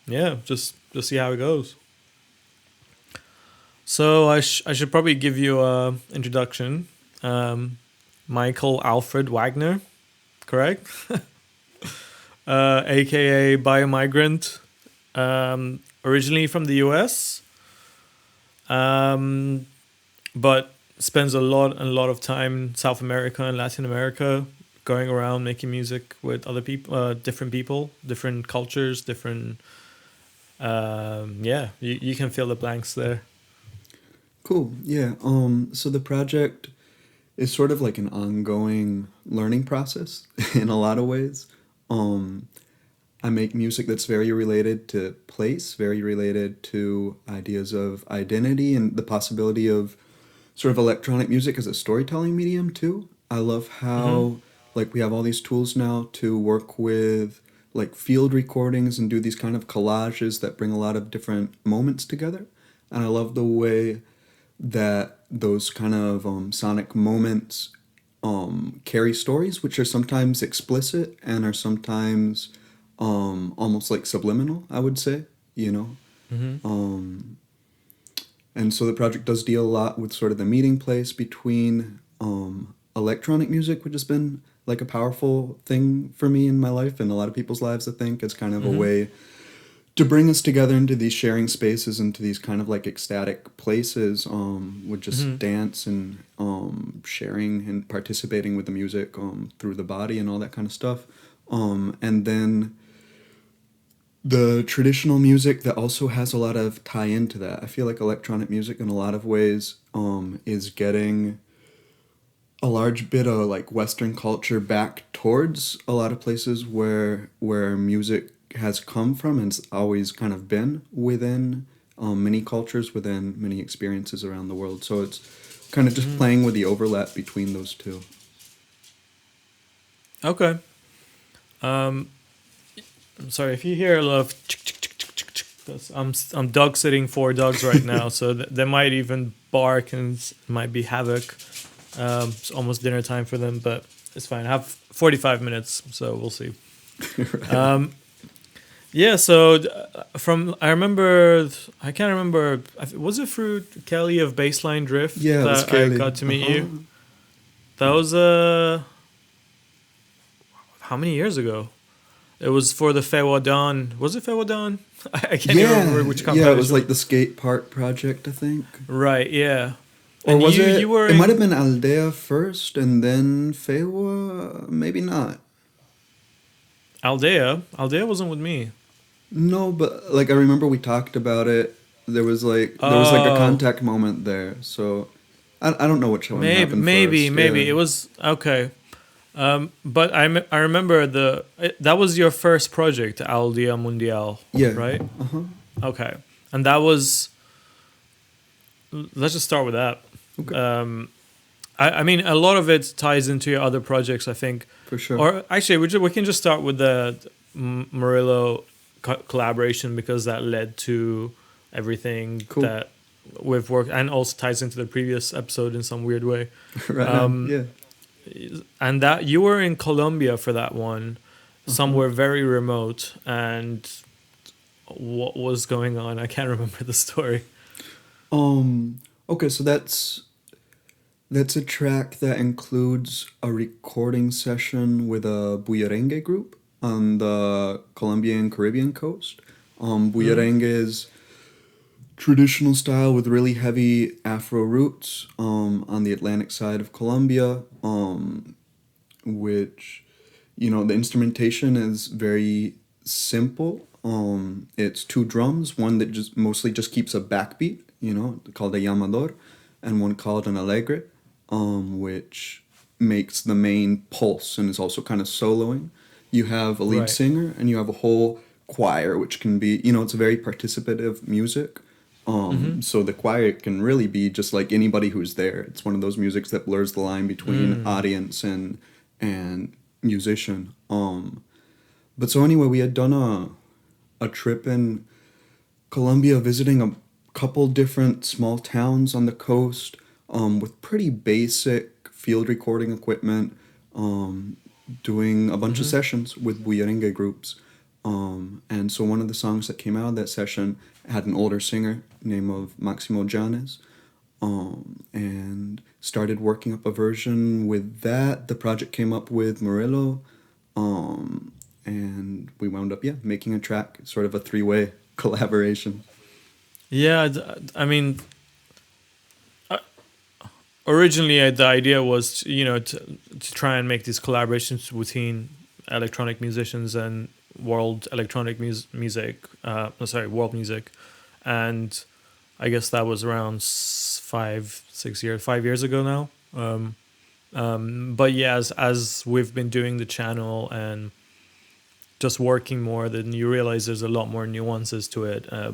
yeah, just see how it goes. So I should probably give you a introduction. Um, Michael Alfred Wagner, correct? AKA Biomigrant, originally from the US, um, but spends a lot of time in South America and Latin America, going around making music with other people, different cultures, different. Yeah, you can fill the blanks there. Cool. Yeah. So the project is sort of like an ongoing learning process in a lot of ways. Um, I make music that's very related to place, very related to ideas of identity and the possibility of sort of electronic music as a storytelling medium too. I love Mm-hmm. how like we have all these tools now to work with like field recordings and do these kind of collages that bring a lot of different moments together. And I love the way that those kind of sonic moments carry stories, which are sometimes explicit and are sometimes almost like subliminal, I would say, you know. Mm-hmm. Um, and so the project does deal a lot with sort of the meeting place between electronic music, which has been like a powerful thing for me in my life and a lot of people's lives, I think, as kind of a Mm-hmm. way to bring us together into these sharing spaces, into these kind of like ecstatic places with just Mm-hmm. dance and sharing and participating with the music through the body and all that kind of stuff. And then the traditional music that also has a lot of tie into that. I feel like electronic music in a lot of ways is getting a large bit of like Western culture back towards a lot of places where music has come from and it's always kind of been within many cultures, within many experiences around the world. So it's kind of just Mm-hmm. playing with the overlap between those two. Okay. Um, I'm sorry if you hear a lot of 'cause I'm dog sitting four dogs right now, so they might even bark and might be havoc. It's almost dinner time for them, but it's fine. I have 45 minutes, so we'll see. Right. Um, yeah, so from I remember I can't remember was it through Kelly of Baseline Drift Yeah, it was that I Kelly. got to Uh meet huh. you. That was how many years ago? It was for the Fewadan. Was it Fewadan? I can't even remember Yeah, which yeah, it was competition. like the skate park project, I think. Right, yeah. Or And was you it? were It might have in been Aldea first and then Fewa. Maybe not. Aldea. Aldea wasn't with me. No, but like I remember we talked about it. There was like a Oh, contact moment there. So I don't know which one happened first. maybe Yeah. it was okay. But I remember that was your first project, Aldea Mundial, Yeah. right? Uh-huh. Okay, and that was. Let's just start with that. Okay. Um, I mean, a lot of it ties into your other projects, I think. For sure. Or actually, we can just start with the MORiLLO collaboration because that led to everything Cool. that we've worked and also ties into the previous episode in some weird way. Right on. Um, Yeah. and that you were in Colombia for that one, Uh-huh. somewhere very remote, and what was going on? I can't remember the story. Okay, so that's a track that includes a recording session with a bullerengue group on the Colombian Caribbean coast. Mm-hmm. Bullerengue is traditional style with really heavy Afro roots on the Atlantic side of Colombia, which, the instrumentation is very simple. It's two drums, one that just mostly just keeps a backbeat, called a llamador, and one called an alegre, which makes the main pulse and is also kind of soloing. You have a lead Right. singer and you have a whole choir, which can be, it's a very participative music. Mm-hmm. So the choir can really be just like anybody who's there. It's one of those musics that blurs the line between Mm. audience and musician. But so anyway, we had done a trip in Colombia, visiting a couple different small towns on the coast, with pretty basic field recording equipment, doing a bunch of Mm-hmm. sessions with bullerengue groups, and And so one of the songs that came out of that session had an older singer named of Maximo Yanez, and started working up a version with that. The project came up with MORiLLO, and we wound up, making a track, sort of a three-way collaboration. Yeah, I mean, originally the idea was, to try and make these collaborations between electronic musicians and world electronic music, world music, and I guess that was around 5 years ago now. But yeah, as we've been doing the channel and just working more, then you realize there's a lot more nuances to it. I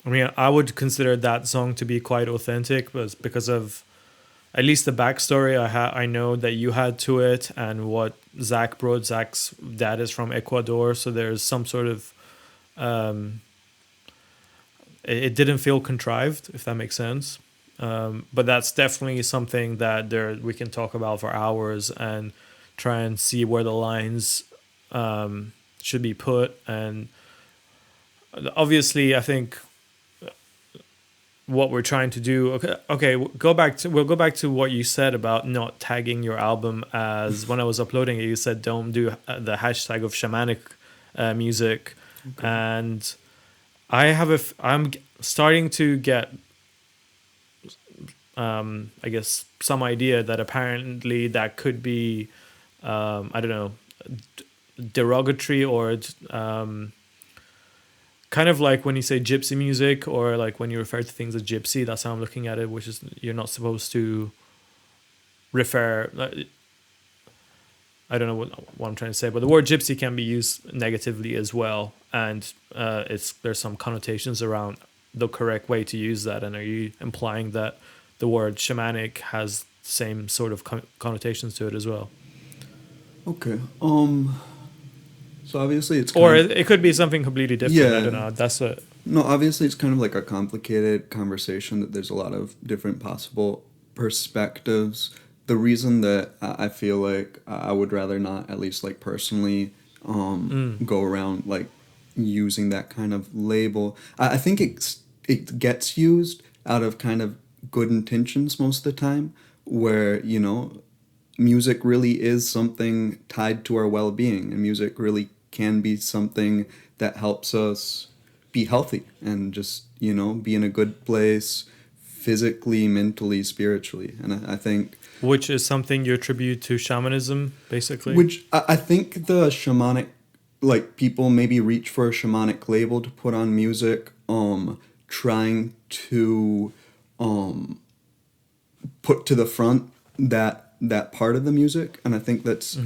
mean, I would consider that song to be quite authentic, but because of at least the backstory I know that you had to it, and what Zach brought. Zach's dad is from Ecuador, so there's some sort of it didn't feel contrived, if that makes sense. But that's definitely something that we can talk about for hours and try and see where the lines should be put. And obviously, I think what we're trying to do. Okay, we'll go back to what you said about not tagging your album as when I was uploading it. You said don't do the hashtag of shamanic music, okay. And I'm starting to get I guess some idea that apparently that could be I don't know, derogatory, or kind of like when you say gypsy music, or like when you refer to things as gypsy. That's how I'm looking at it, which is you're not supposed to refer. I don't know what I'm trying to say, but the word gypsy can be used negatively as well, and there's some connotations around the correct way to use that. And are you implying that the word shamanic has the same sort of connotations to it as well? Okay. So obviously it's or it could be something completely different. Yeah. I don't know. That's it. No, obviously it's kind of like a complicated conversation that there's a lot of different possible perspectives. The reason that I feel like I would rather not, at least like personally, go around like using that kind of label. I think it gets used out of kind of good intentions most of the time, where, music really is something tied to our well-being, and music really can be something that helps us be healthy and just, be in a good place physically, mentally, spiritually. And I think... Which is something you attribute to shamanism, basically? Which I think the shamanic, like, people maybe reach for a shamanic label to put on music, trying to put to the front that part of the music. And I think that's,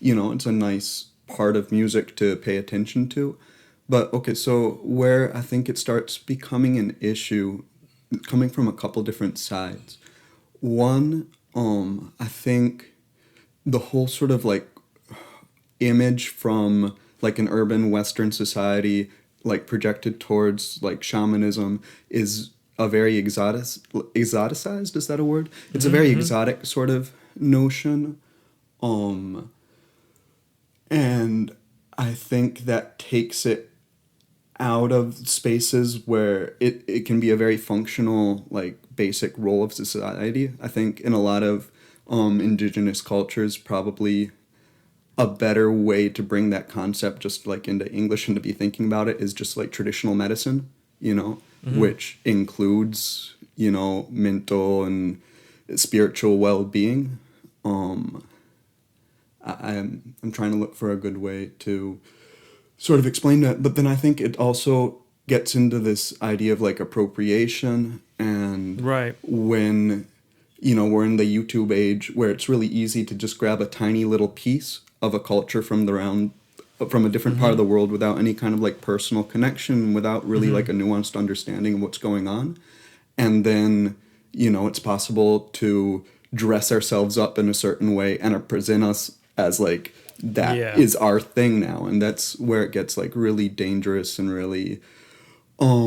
it's a nice part of music to pay attention to. But, okay, so where I think it starts becoming an issue, coming from a couple different sides. One, I think the whole sort of, like, image from, like, an urban Western society, like, projected towards, like, shamanism is a very exoticized, is that a word? It's a very exotic sort of notion. And I think that takes it out of spaces where it can be a very functional, like, basic role of society. I think in a lot of indigenous cultures, probably a better way to bring that concept just like into English and to be thinking about it is just like traditional medicine, which includes, mental and spiritual well-being. I'm trying to look for a good way to sort of explain that, but then I think it also gets into this idea of like appropriation, and right. When we're in the YouTube age where it's really easy to just grab a tiny little piece of a culture from a different part of the world without any kind of like personal connection, without really like a nuanced understanding of what's going on, and then it's possible to dress ourselves up in a certain way and present us as like that is our thing now. And that's where it gets like really dangerous and really where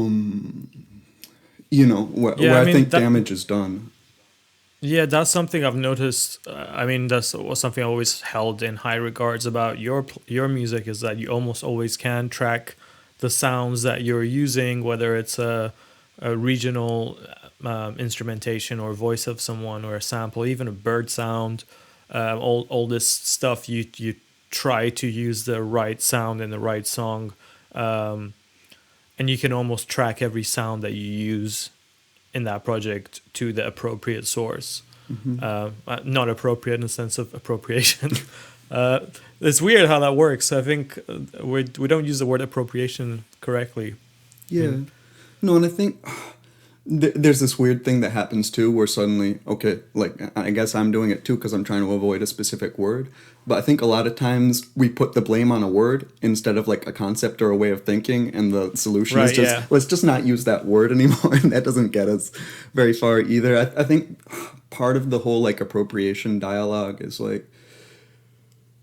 I think damage is done. Yeah, that's something I've noticed. I mean, that's something I always held in high regards about your music, is that you almost always can track the sounds that you're using, whether it's a regional instrumentation or voice of someone or a sample, even a bird sound. All this stuff, you try to use the right sound in the right song, um, and you can almost track every sound that you use in that project to the appropriate source. Not appropriate in the sense of appropriation. uh, it's weird how that works. I think we don't use the word appropriation correctly. Yeah. No, and I think there's this weird thing that happens too where suddenly, okay, like I guess I'm doing it too because I'm trying to avoid a specific word. But I think a lot of times we put the blame on a word instead of like a concept or a way of thinking, and the solution is just, let's just not use that word anymore, and that doesn't get us very far either. I think part of the whole like appropriation dialogue is like,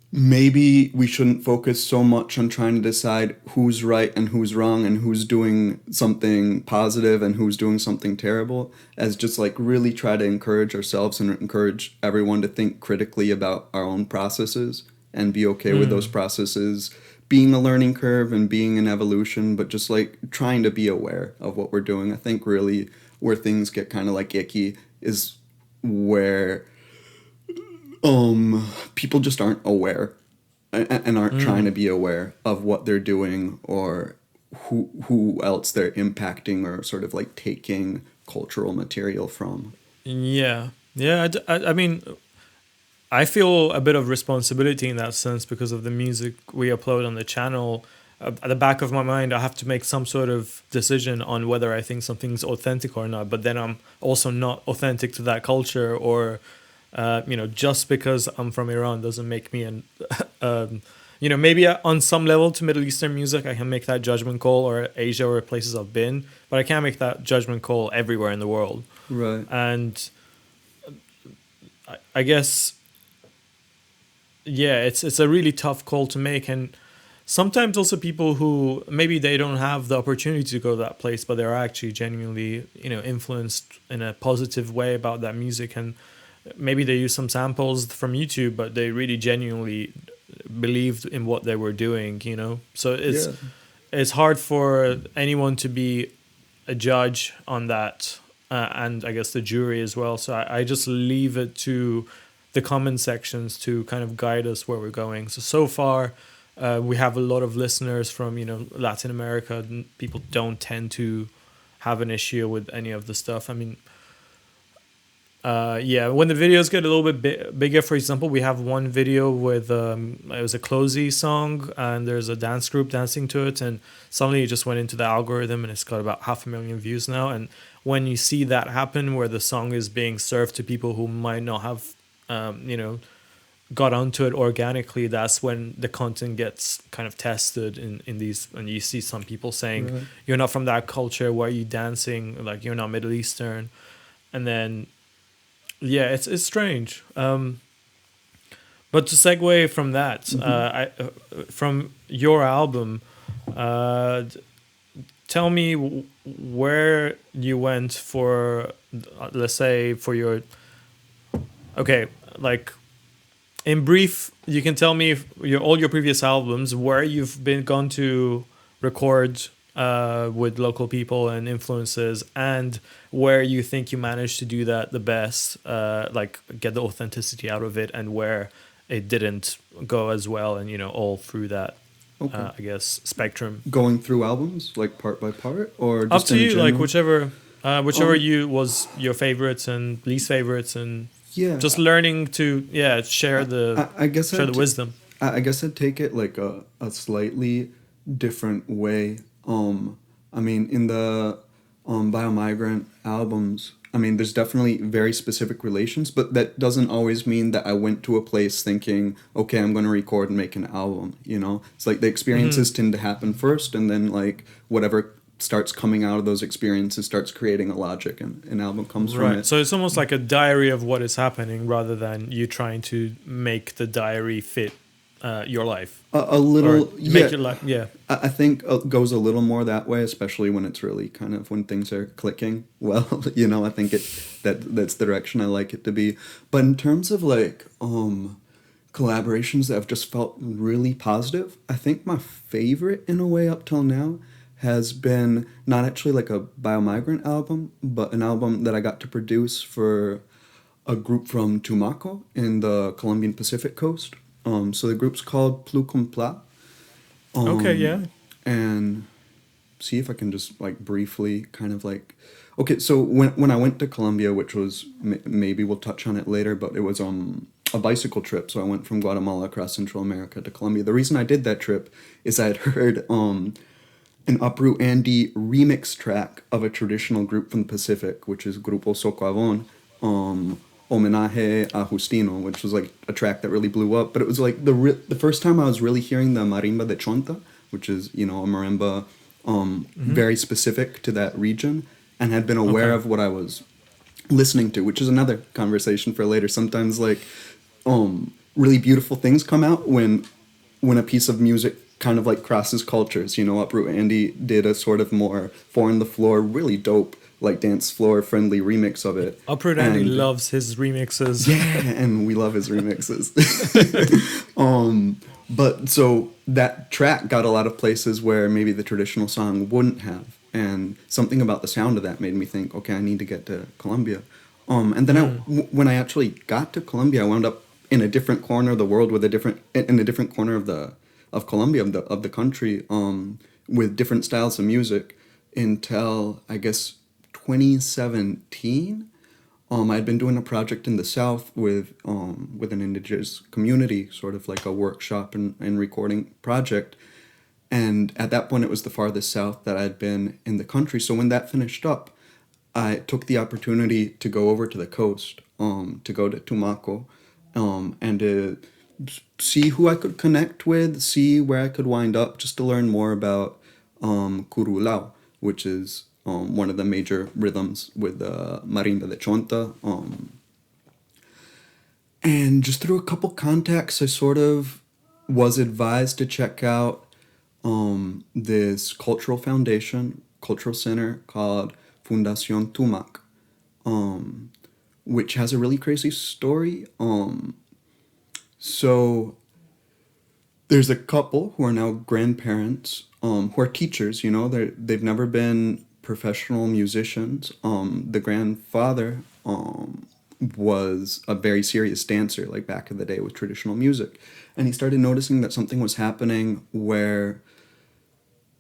maybe we shouldn't focus so much on trying to decide who's right and who's wrong and who's doing something positive and who's doing something terrible, as just like really try to encourage ourselves and encourage everyone to think critically about our own processes and be okay with those processes being a learning curve and being an evolution, but just like trying to be aware of what we're doing. I think really where things get kind of like icky is where people just aren't aware and aren't trying to be aware of what they're doing or who else they're impacting or sort of like taking cultural material from. I mean, I feel a bit of responsibility in that sense because of the music we upload on the channel. At the back of my mind, I have to make some sort of decision on whether I think something's authentic or not, but then I'm also not authentic to that culture, or just because I'm from Iran doesn't make me an, maybe on some level to Middle Eastern music, I can make that judgment call, or Asia or places I've been, but I can't make that judgment call everywhere in the world. Right. And I guess, it's a really tough call to make. And sometimes also people who maybe they don't have the opportunity to go to that place, but they're actually genuinely, influenced in a positive way about that music, and maybe they use some samples from YouTube, but they really genuinely believed in what they were doing, So it's hard for anyone to be a judge on that, and I guess the jury as well. So I just leave it to the comment sections to kind of guide us where we're going. So far, we have a lot of listeners from, Latin America. People don't tend to have an issue with any of the stuff. I mean, when the videos get a little bit bigger, for example, we have one video with it was a Closey song, and there's a dance group dancing to it, and suddenly it just went into the algorithm, and it's got about 500,000 views now. And when you see that happen, where the song is being served to people who might not have, got onto it organically, that's when the content gets kind of tested in these, and you see some people saying, right, you're not from that culture, why are you dancing, like you're not Middle Eastern. And then it's strange. But to segue from that, from your album, tell me where you went for, let's say, for your, like, in brief, you can tell me all your previous albums, where you've gone to record with local people and influences, and where you think you managed to do that the best, like get the authenticity out of it, and where it didn't go as well, and all through that, I guess, spectrum. Going through albums, like part by part, or just up to you, general? like whichever you was your favorites and least favorites, and just learning to share the the wisdom. I guess I'd take it like a slightly different way. I mean, in the Biomigrant albums, I mean, there's definitely very specific relations, but that doesn't always mean that I went to a place thinking, okay, I'm going to record and make an album, It's like the experiences tend to happen first, and then like whatever starts coming out of those experiences starts creating a logic, and an album comes from it. So it's almost like a diary of what is happening, rather than you trying to make the diary fit your life A or little, yeah. make your life. Yeah. I think it goes a little more that way, especially when it's really kind of when things are clicking. Well, I think that's the direction I like it to be. But in terms of like collaborations that have just felt really positive, I think my favorite in a way up till now has been not actually like a Biomigrant album, but an album that I got to produce for a group from Tumaco in the Colombian Pacific coast. So the group's called Plucumpla. Okay. Yeah. And see if I can just like briefly kind of like, okay, so when I went to Colombia, which was maybe we'll touch on it later, but it was a bicycle trip. So I went from Guatemala across Central America to Colombia. The reason I did that trip is I had heard an Uproot Andy remix track of a traditional group from the Pacific, which is Grupo Socavón, Homenaje a Justino, which was like a track that really blew up. But it was like the first time I was really hearing the marimba de chonta, which is, a marimba very specific to that region, and had been aware of what I was listening to, which is another conversation for later. Sometimes like really beautiful things come out when a piece of music kind of like crosses cultures. Uproot Andy did a sort of more four on the floor, really dope, like dance floor friendly remix of it. Uproot Andy loves his remixes. Yeah, and we love his remixes. But so that track got a lot of places where maybe the traditional song wouldn't have. And something about the sound of that made me think, okay, I need to get to Colombia. And then when I actually got to Colombia, I wound up in a different corner of the world in a different corner of Colombia, of the country, with different styles of music until, I guess, 2017. I'd been doing a project in the South with an indigenous community, sort of like a workshop and recording project. And at that point, it was the farthest south that I'd been in the country. So when that finished up, I took the opportunity to go over to the coast, to go to Tumaco, and to see who I could connect with, see where I could wind up, just to learn more about Curulao, which is one of the major rhythms with marimba de chonta. And just through a couple contacts, I sort of was advised to check out this cultural center called Fundación Tumac, which has a really crazy story. So there's a couple who are now grandparents, who are teachers. They've never been professional musicians. The grandfather was a very serious dancer, like back in the day with traditional music, and he started noticing that something was happening where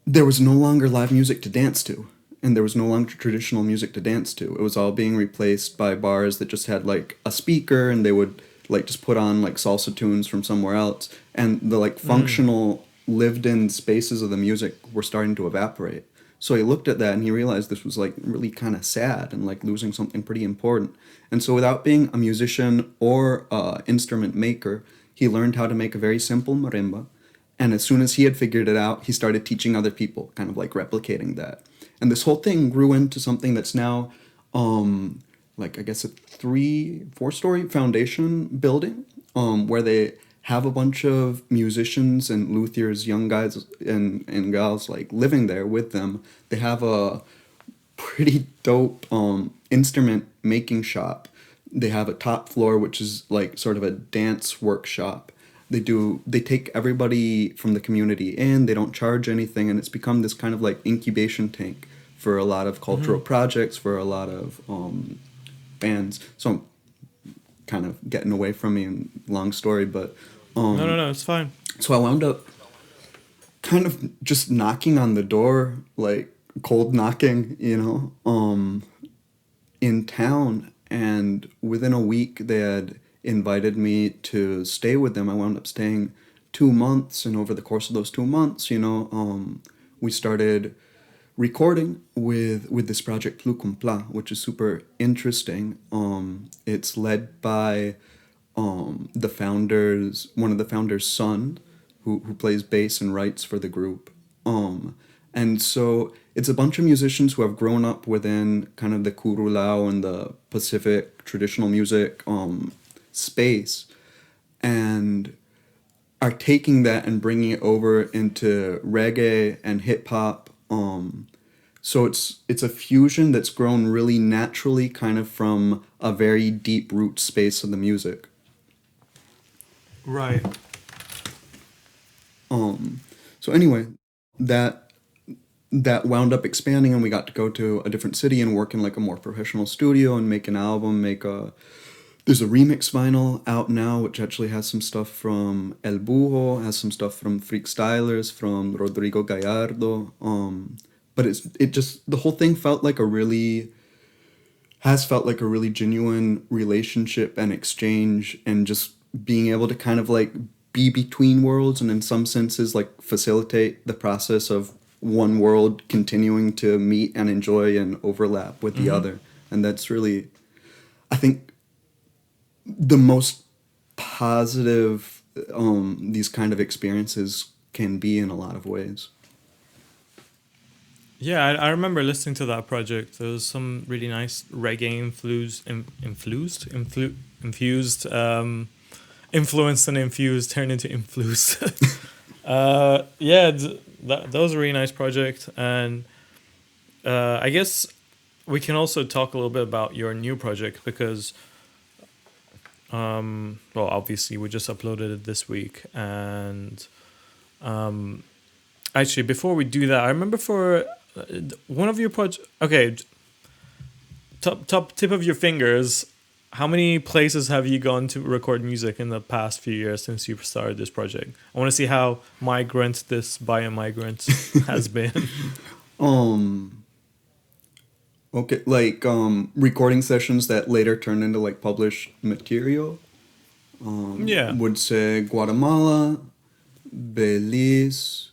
there was no longer live music to dance to, and there was no longer traditional music to dance to. It was all being replaced by bars that just had like a speaker, and they would like just put on like salsa tunes from somewhere else, and the like functional lived-in spaces of the music were starting to evaporate. So he looked at that and he realized this was like really kind of sad and like losing something pretty important. And so without being a musician or a instrument maker, he learned how to make a very simple marimba. And as soon as he had figured it out, he started teaching other people, kind of like replicating that. And this whole thing grew into something that's now, like I guess a 3-4-story foundation building, where they have a bunch of musicians and luthiers, young guys and gals, like living there with them. They have a pretty dope instrument making shop. They have a top floor, which is like sort of a dance workshop. They take everybody from the community in, they don't charge anything, and it's become this kind of like incubation tank for a lot of cultural projects, for a lot of bands. So I'm kind of getting away from me, and long story, but No, it's fine. so I wound up kind of just knocking on the door, like cold knocking, in town, and within a week they had invited me to stay with them. I wound up staying 2 months, and over the course of those 2 months, we started recording with this project Plucumpla, which is super interesting. It's led by one of the founders' son, who plays bass and writes for the group. And so it's a bunch of musicians who have grown up within kind of the Curulao and the Pacific traditional music space. And are taking that and bringing it over into reggae and hip hop. So it's a fusion that's grown really naturally, kind of from a very deep root space of the music. Right. So anyway, that that wound up expanding, and we got to go to a different city and work in like a more professional studio and make an album. There's a remix vinyl out now, which actually has some stuff from El Bujo, has some stuff from Freakstylers, from Rodrigo Gallardo. But it just, the whole thing felt like has felt like a really genuine relationship and exchange, and just being able to kind of like be between worlds, and in some senses like facilitate the process of one world continuing to meet and enjoy and overlap with the other. And that's really, I think, the most positive these kind of experiences can be in a lot of ways. Yeah, I remember listening to that project. There was some really nice reggae influenced and infused, turned into influenced. Yeah, that was a really nice project. And I guess we can also talk a little bit about your new project, because well, obviously we just uploaded it this week. And actually, before we do that, I remember for one of your projects, okay, top tip of your fingers, how many places have you gone to record music in the past few years since you started this project? I want to see how migrant this Biomigrant has been. Okay, like recording sessions that later turned into like published material. Yeah. Would say Guatemala, Belize,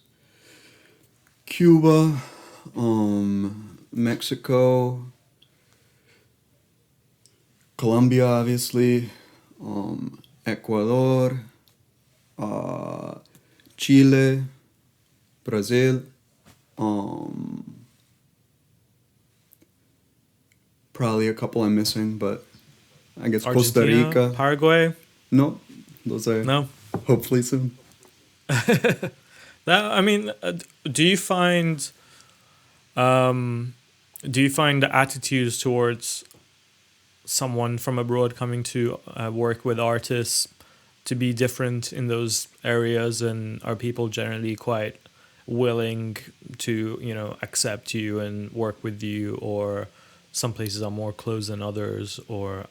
Cuba, Mexico, Colombia, obviously, Ecuador, Chile, Brazil, probably a couple I'm missing, but I guess Costa Argentina, Rica. Paraguay. No, those are No. hopefully soon. That, I mean, do you find the attitudes towards someone from abroad coming to work with artists to be different in those areas, and are people generally quite willing to, accept you and work with you, or some places are more closed than others? Or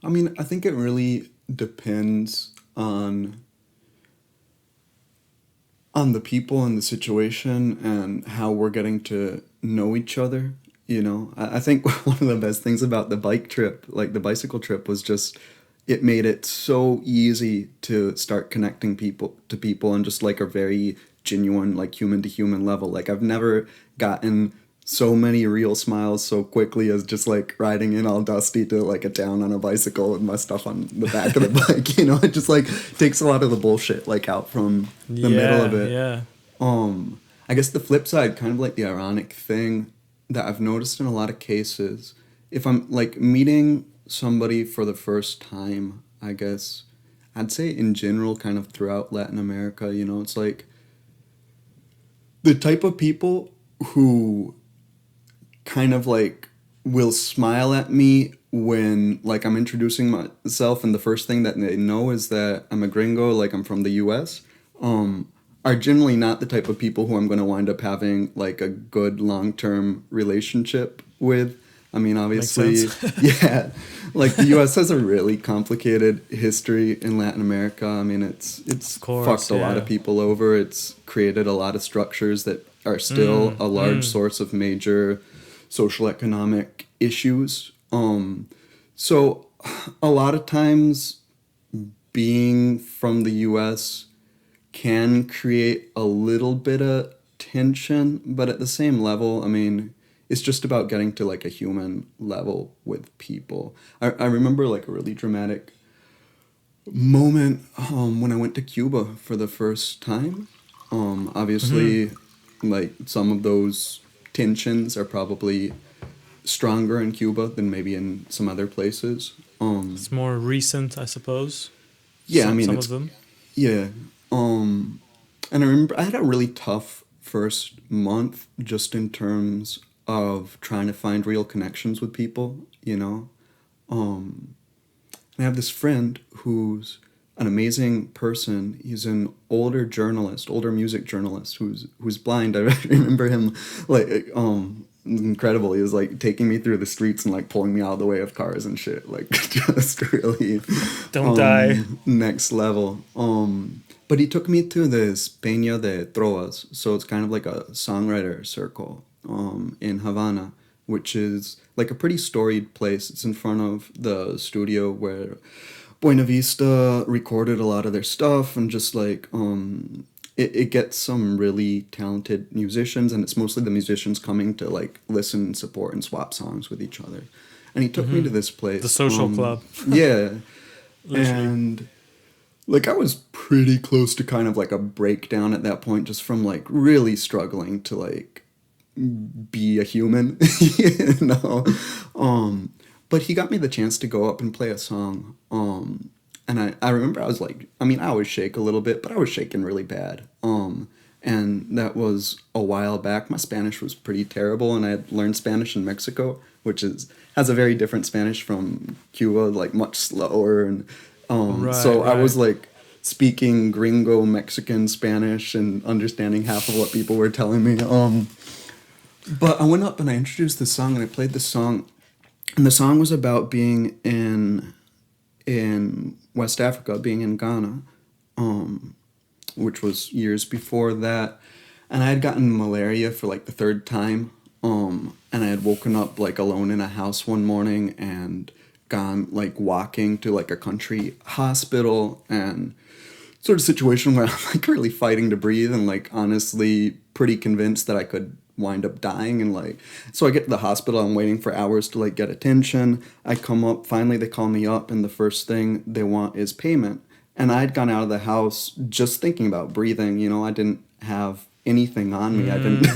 I mean, I think it really depends on the people and the situation and how we're getting to know each other. I think one of the best things about the bike trip, like the bicycle trip, was just it made it so easy to start connecting people to people on just like a very genuine, like human to human level. Like I've never gotten so many real smiles so quickly as just like riding in all dusty to like a town on a bicycle with my stuff on the back of the bike. It just like takes a lot of the bullshit like out from the middle of it. Yeah. I guess the flip side, kind of like the ironic thing that I've noticed in a lot of cases, if I'm like meeting somebody for the first time, I guess I'd say in general, kind of throughout Latin America, it's like the type of people who kind of like will smile at me when like I'm introducing myself, and the first thing that they know is that I'm a gringo, like I'm from the US, are generally not the type of people who I'm going to wind up having like a good long-term relationship with. I mean, obviously, yeah, like the US has a really complicated history in Latin America. I mean, it's fucked a lot of people over. It's created a lot of structures that are still a large source of major social economic issues. So a lot of times being from the US can create a little bit of tension, but at the same level, I mean, it's just about getting to like a human level with people. I remember like a really dramatic moment when I went to Cuba for the first time. Obviously, like some of those tensions are probably stronger in Cuba than maybe in some other places. It's more recent, I suppose. Yeah, I mean, some it's of them. Yeah. And I remember I had a really tough first month just in terms of trying to find real connections with people, you know? Um, I have this friend who's an amazing person. He's an older journalist, older music journalist who's blind. I remember him like incredible. He was like taking me through the streets and like pulling me out of the way of cars and shit. Like just really Don't die. next level. But he took me to this Peña de Trovas, so it's kind of like a songwriter circle in Havana, which is like a pretty storied place. It's in front of the studio where Buena Vista recorded a lot of their stuff, and just like it gets some really talented musicians, and it's mostly the musicians coming to like listen and support and swap songs with each other. And he took me to this place, The social club. yeah, Literally. and like I was pretty close to kind of like a breakdown at that point, just from like really struggling to like be a human, you know. But he got me the chance to go up and play a song. And I remember I was like, I mean, I always shake a little bit, but I was shaking really bad. And that was a while back. My Spanish was pretty terrible, and I had learned Spanish in Mexico, which has a very different Spanish from Cuba, like much slower. And so I was like speaking gringo Mexican Spanish and understanding half of what people were telling me. But I went up and I introduced the song and I played the song, and the song was about being in West Africa, being in Ghana, which was years before that, and I had gotten malaria for like the third time, and I had woken up like alone in a house one morning and gone like walking to like a country hospital, and sort of situation where I'm like really fighting to breathe and like honestly pretty convinced that I could wind up dying. And like, so I get to the hospital, I'm waiting for hours to like get attention. I come up, finally they call me up, and the first thing they want is payment. And I'd gone out of the house just thinking about breathing, you know, I didn't have anything on me. I didn't,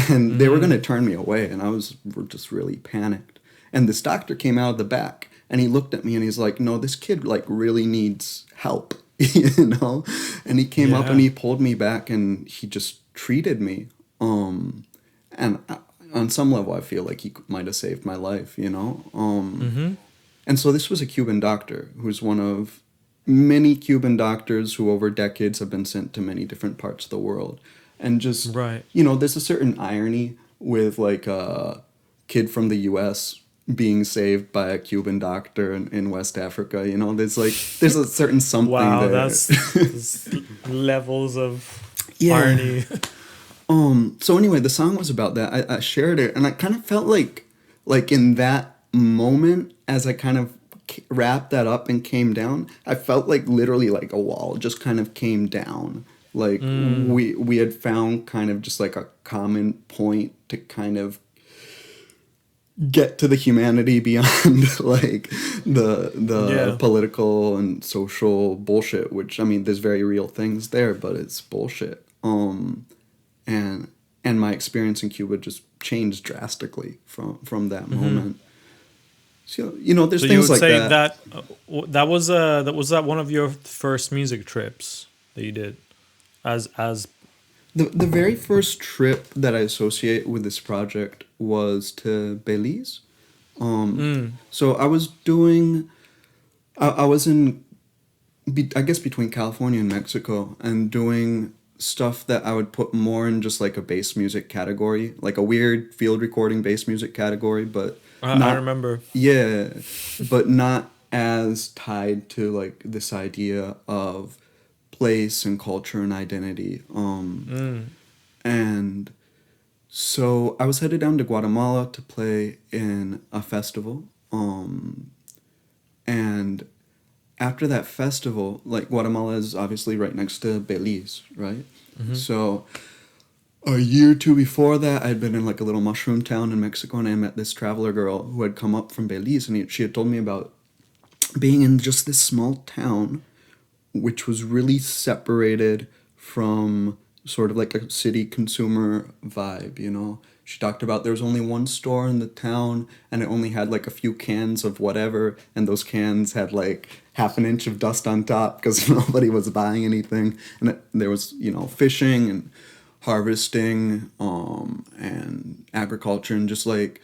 and they were going to turn me away, and I was just really panicked. And this doctor came out of the back and he looked at me and he's like, no, this kid like really needs help, you know? And he came up and he pulled me back and he just treated me. And on some level, I feel like he might have saved my life, you know? And so this was a Cuban doctor who's one of many Cuban doctors who over decades have been sent to many different parts of the world. And just, you know, there's a certain irony with like a kid from the U.S. being saved by a Cuban doctor in West Africa, you know? There's a certain something there. That's levels of irony. So anyway, the song was about that. I shared it, and I kind of felt like in that moment, as I kind of wrapped that up and came down, I felt like literally like a wall just kind of came down. Like we had found kind of just like a common point to kind of get to the humanity beyond like the political and social bullshit, which I mean, there's very real things there, but it's bullshit. And my experience in Cuba just changed drastically from that moment. So you know, there's so things you would like say that. that was that one of your first music trips that you did, as The very first trip that I associate with this project was to Belize. So I was doing, I was in, I guess between California and Mexico, and doing stuff that I would put more in just like a bass music category, like a weird field recording bass music category, but I remember. Yeah, but not as tied to like this idea of place and culture and identity. And so I was headed down to Guatemala to play in a festival. And after that festival, like Guatemala is obviously right next to Belize, right? So a year or two before that, I had been in like a little mushroom town in Mexico, and I met this traveler girl who had come up from Belize, and she had told me about being in just this small town, which was really separated from sort of like a city consumer vibe, you know? She talked about there was only one store in the town, and it only had like a few cans of whatever, and those cans had like half an inch of dust on top because nobody was buying anything. And there was, fishing and harvesting and agriculture, and just like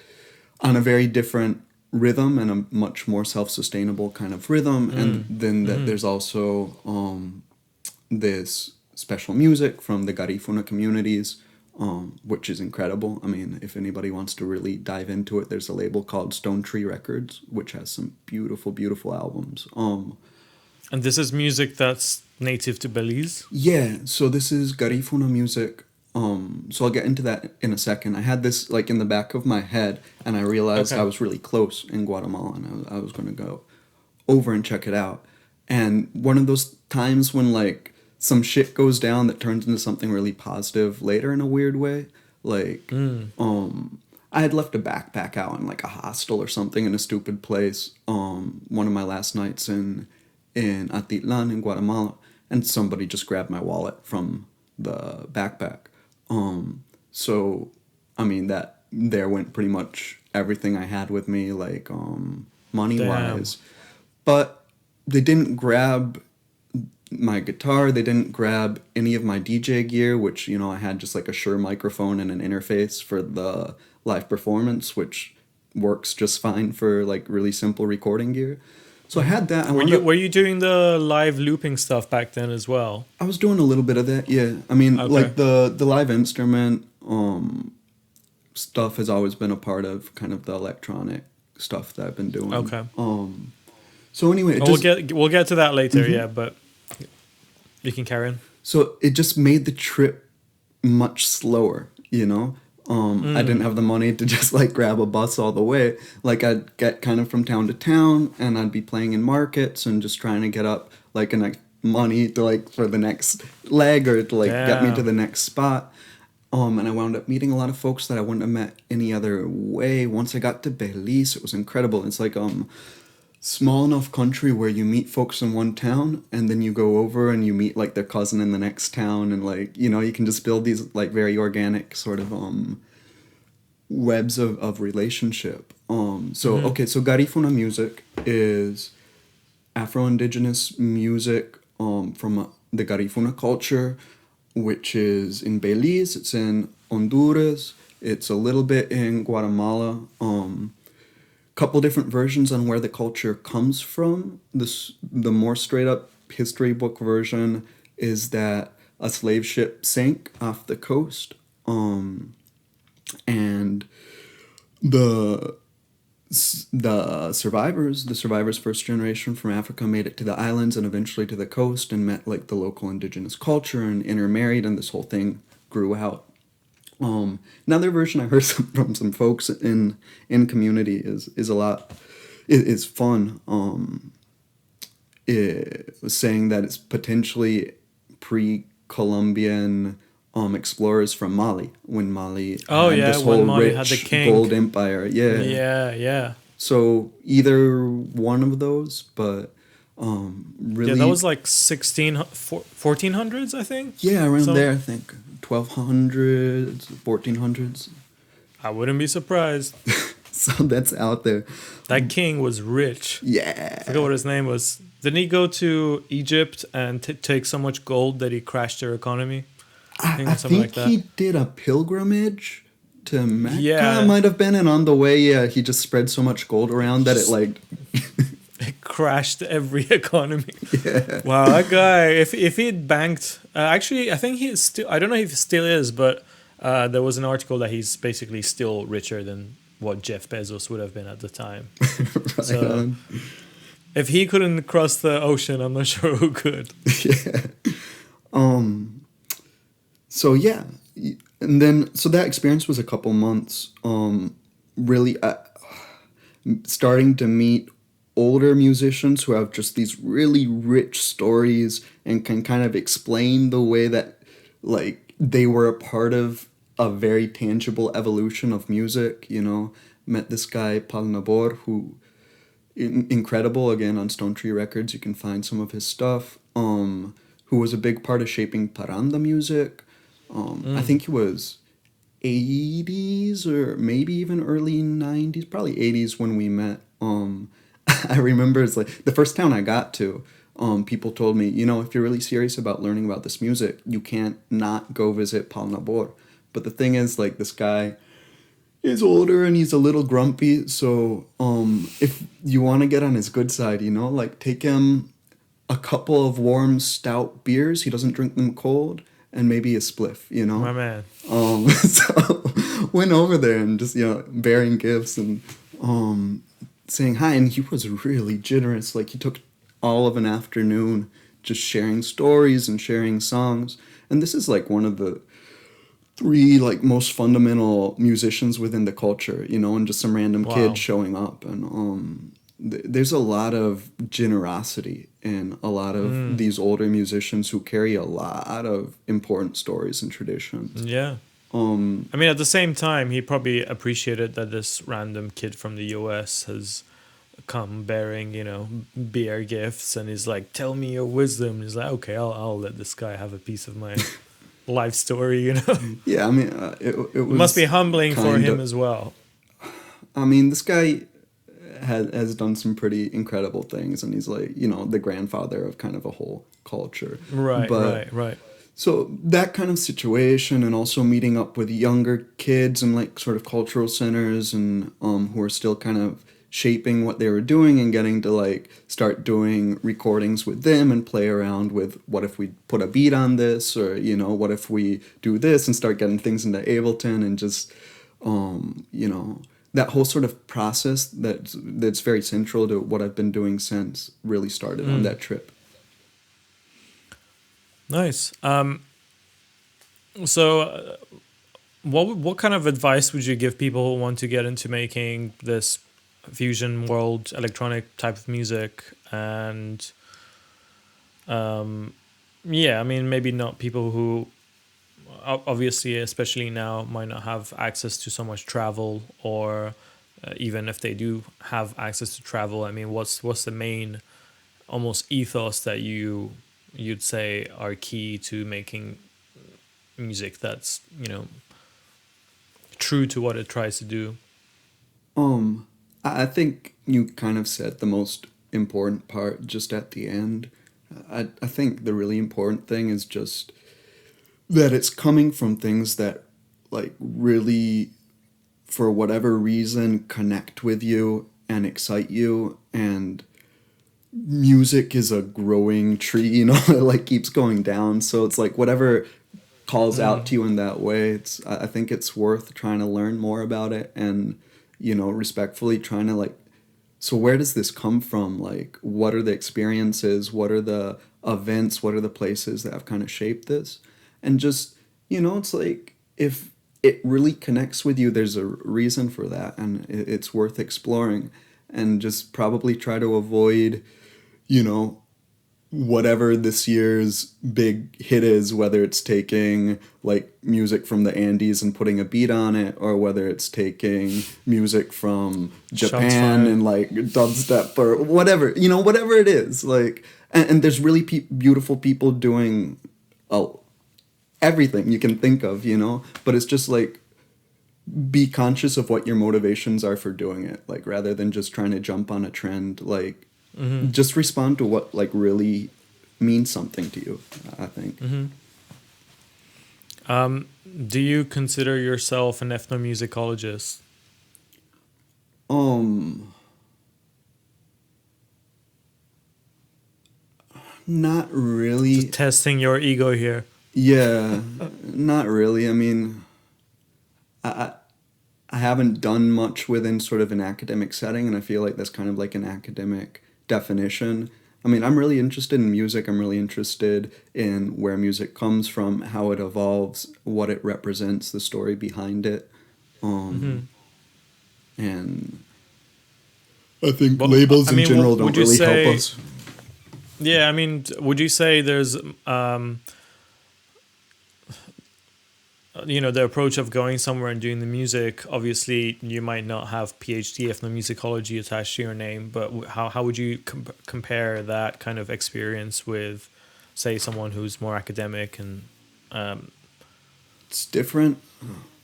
on a very different rhythm and a much more self-sustainable kind of rhythm. And then there's also this special music from the Garifuna communities, which is incredible. I mean, if anybody wants to really dive into it, there's a label called Stone Tree Records, which has some beautiful, beautiful albums. And this is music that's native to Belize? Yeah, so this is Garifuna music. So I'll get into that in a second. I had this like in the back of my head, and I realized I was really close in Guatemala, and I was going to go over and check it out. And one of those times when like some shit goes down that turns into something really positive later in a weird way. Like, I had left a backpack out in like a hostel or something in a stupid place. One of my last nights in Atitlan in Guatemala, and somebody just grabbed my wallet from the backpack. So, I mean, that there went pretty much everything I had with me, like, money-wise. But they didn't grab my guitar, they didn't grab any of my DJ gear, which, I had just like a Shure microphone and an interface for the live performance, which works just fine for like really simple recording gear. So I had that. Were you doing the live looping stuff back then as well? I was doing a little bit of that, yeah. I mean, like the live instrument stuff has always been a part of kind of the electronic stuff that I've been doing. Okay. So anyway, we'll get to that later, yeah, but you can carry on. So it just made the trip much slower, I didn't have the money to just like grab a bus all the way. Like I'd get kind of from town to town, and I'd be playing in markets and just trying to get up like enough money to like for the next leg or to like get me to the next spot. And I wound up meeting a lot of folks that I wouldn't have met any other way. Once I got to Belize, it was incredible. It's like small enough country where you meet folks in one town and then you go over and you meet like their cousin in the next town, and like you can just build these like very organic sort of webs of relationship. So Garifuna music is Afro-Indigenous music from the Garifuna culture, which is in Belize, it's in Honduras, it's a little bit in Guatemala. Couple different versions on where the culture comes from. The more straight up history book version is that a slave ship sank off the coast, and the survivors first generation from Africa made it to the islands and eventually to the coast and met like the local indigenous culture and intermarried, and this whole thing grew out. Another version I heard from some folks in community is fun. It was saying that it's potentially pre-Colombian explorers from Mali, when Mali had this whole rich had the gold empire. Yeah. So either one of those, but really, that was like 1400s, I think. Yeah, around there, I think 1200s, 1400s. I wouldn't be surprised. So that's out there. That king was rich. Yeah. I forgot what his name was. Didn't he go to Egypt and take so much gold that he crashed their economy? I think he did a pilgrimage to Mecca, might have been, and on the way, he just spread so much gold around that it like it crashed every economy. Yeah. Wow, that guy! If he had banked, actually, I think he's still. I don't know if he still is, but there was an article that he's basically still richer than what Jeff Bezos would have been at the time. Right so, on. If he couldn't cross the ocean, I'm not sure who could. Yeah. So yeah, and then so that experience was a couple months. Really, starting to meet older musicians who have just these really rich stories and can kind of explain the way that like they were a part of a very tangible evolution of music. Met this guy Pal Nabor, who incredible, again on Stone Tree Records you can find some of his stuff, who was a big part of shaping parranda music. I think he was 80s or maybe even early 90s, probably 80s when we met. I remember it's like the first town I got to, people told me, you know, if you're really serious about learning about this music, you can't not go visit Pal Nabor. But the thing is, like, this guy is older and he's a little grumpy, so if you want to get on his good side, you know, like, take him a couple of warm stout beers, he doesn't drink them cold, and maybe a spliff, you know? My man. So went over there and just, you know, bearing gifts and saying hi, and he was really generous. Like, he took all of an afternoon just sharing stories and sharing songs. And this is like one of the three like most fundamental musicians within the culture, you know, and just some random Wow. kid showing up. And there's a lot of generosity in a lot of these older musicians who carry a lot of important stories and traditions. Yeah. I mean, at the same time, he probably appreciated that this random kid from the US has come bearing, you know, beer gifts, and he's like, "Tell me your wisdom." And he's like, "Okay, I'll let this guy have a piece of my life story," you know. Yeah, I mean, it was Must be humbling for kind him of- as well. I mean, this guy has done some pretty incredible things, and he's like, you know, the grandfather of kind of a whole culture. Right. So that kind of situation, and also meeting up with younger kids and like sort of cultural centers, and who are still kind of shaping what they were doing, and getting to like start doing recordings with them and play around with what if we put a beat on this, or, you know, what if we do this, and start getting things into Ableton, and just you know, that whole sort of process that's very central to what I've been doing since really started on that trip. Nice. So, what kind of advice would you give people who want to get into making this fusion world electronic type of music? And yeah, I mean, maybe not people who obviously, especially now, might not have access to so much travel, or even if they do have access to travel, I mean, what's the main almost ethos that you'd say are key to making music that's, you know, true to what it tries to do? I think you kind of said the most important part just at the end. I think the really important thing is just that it's coming from things that like really, for whatever reason, connect with you and excite you. And music is a growing tree, you know, it like keeps going down. So it's like whatever calls out to you in that way, I think it's worth trying to learn more about it, and, you know, respectfully trying to like, so where does this come from? Like, what are the experiences? What are the events? What are the places that have kind of shaped this? And just, you know, it's like, if it really connects with you, there's a reason for that, and it's worth exploring. And just probably try to avoid, you know, whatever this year's big hit is, whether it's taking like music from the Andes and putting a beat on it, or whether it's taking music from Japan and like dubstep or whatever, you know, whatever it is, like, and there's really beautiful people doing everything you can think of, you know, but it's just like, be conscious of what your motivations are for doing it, like, rather than just trying to jump on a trend, like, just respond to what like really means something to you, I think. Do you consider yourself an ethnomusicologist? Not really. Just testing your ego here. Yeah, not really. I mean, I haven't done much within sort of an academic setting, and I feel like that's kind of like an academic definition. I mean, I'm really interested in music. I'm really interested in where music comes from, how it evolves, what it represents, the story behind it. And I think labels in general don't really help us. Yeah, I mean, would you say there's, you know, the approach of going somewhere and doing the music, obviously you might not have PhD ethnomusicology attached to your name, but how would you compare that kind of experience with, say, someone who's more academic and It's different.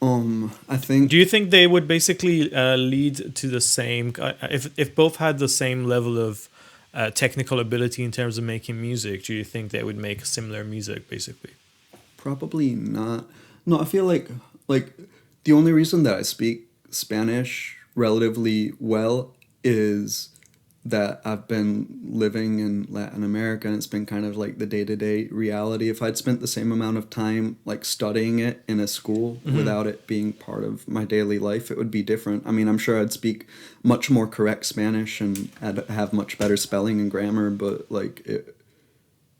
I think. Do you think they would basically lead to the same if both had the same level of technical ability in terms of making music? Do you think they would make similar music basically? Probably not. No, I feel like the only reason that I speak Spanish relatively well is that I've been living in Latin America, and it's been kind of like the day-to-day reality. If I'd spent the same amount of time like studying it in a school without it being part of my daily life, it would be different. I mean, I'm sure I'd speak much more correct Spanish and I'd have much better spelling and grammar, but like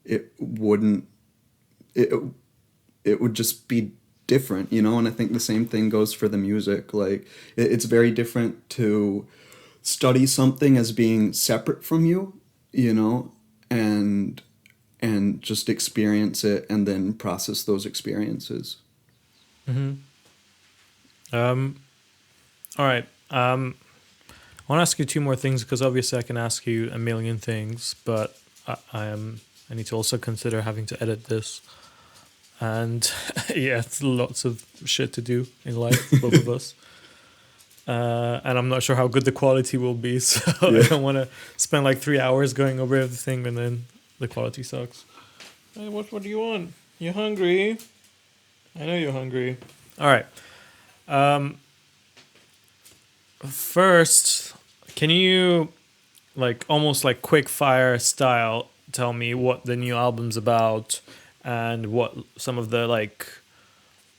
it wouldn't it would just be different, you know? And I think the same thing goes for the music. Like it's very different to study something as being separate from you, you know, and just experience it and then process those experiences. All right. I want to ask you two more things because obviously I can ask you a million things, but I need to also consider having to edit this. And yeah, it's lots of shit to do in life, both of us. And I'm not sure how good the quality will be, so yeah. I don't want to spend like 3 hours going over everything and then the quality sucks. Hey, what do you want? You hungry? I know you're hungry. All right. First, can you like almost like quick fire style tell me what the new album's about and what some of the like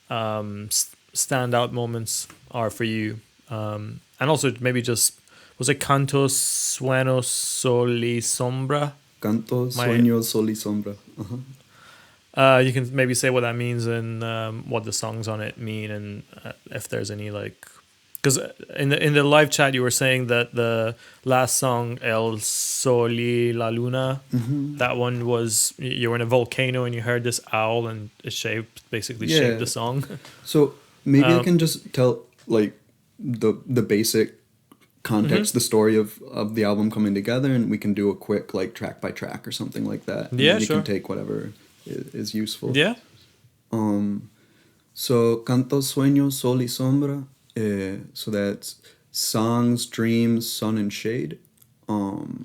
standout moments are for you? And also maybe just, was it Cantos, Sueños, Sol y Sombra? Cantos, Sueños, Sol y Sombra. You can maybe say what that means and what the songs on it mean, and if there's any like, because in the live chat you were saying that the last song El Sol y la Luna, that one was you were in a volcano and you heard this owl and it shaped the song. So maybe I can just tell like the basic context, the story of the album coming together, and we can do a quick like track by track or something like that. And yeah, you sure. can take whatever is useful. Yeah. So Cantos, Sueños, Sol y Sombra. So that's songs, dreams, sun and shade. The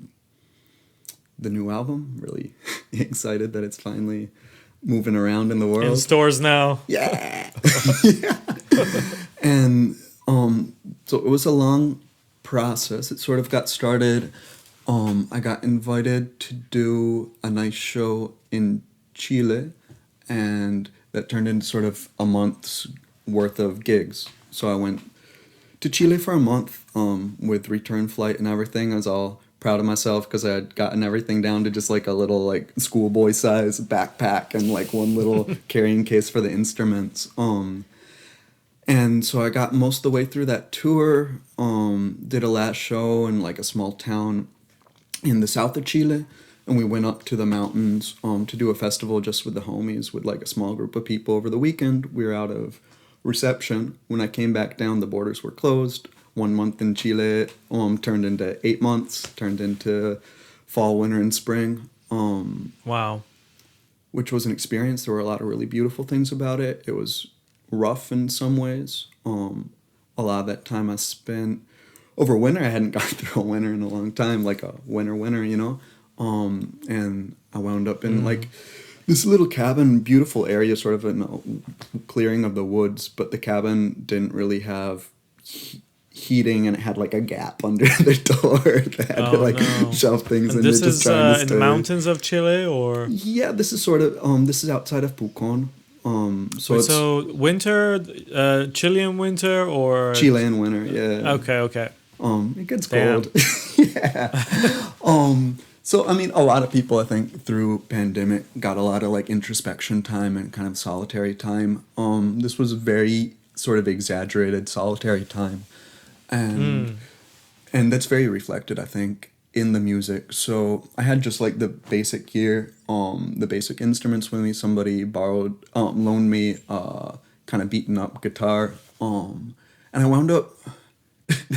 new album. Really excited that it's finally moving around in the world. In stores now. Yeah. Yeah. And so it was a long process. It sort of got started. I got invited to do a nice show in Chile, and that turned into sort of a month's worth of gigs. So I went to Chile for a month with return flight and everything. I was all proud of myself because I had gotten everything down to just like a little like schoolboy size backpack and like one little carrying case for the instruments. And so I got most of the way through that tour, did a last show in like a small town in the south of Chile, and we went up to the mountains to do a festival just with the homies, with like a small group of people over the weekend. We were out of reception. When I came back down, the borders were closed. 1 month in Chile turned into 8 months, turned into fall, winter, and spring. Wow. Which was an experience. There were a lot of really beautiful things about it. It was rough in some ways. A lot of that time I spent over winter. I hadn't gone through a winter in a long time, like a winter, you know. And I wound up in like this little cabin, beautiful area, sort of in a clearing of the woods, but the cabin didn't really have heating, and it had like a gap under the door that had to like shove things in. This is in the mountains of Chile, or? Yeah, this is sort of this is outside of Pucón. So winter, Chilean winter, or Chilean winter, yeah. Okay. It gets cold. Yeah. So I mean, a lot of people, I think, through pandemic got a lot of like introspection time and kind of solitary time. This was a very sort of exaggerated solitary time, and that's very reflected, I think, in the music. So I had just like the basic gear, the basic instruments with me. Somebody loaned me kind of beaten up guitar, and I wound up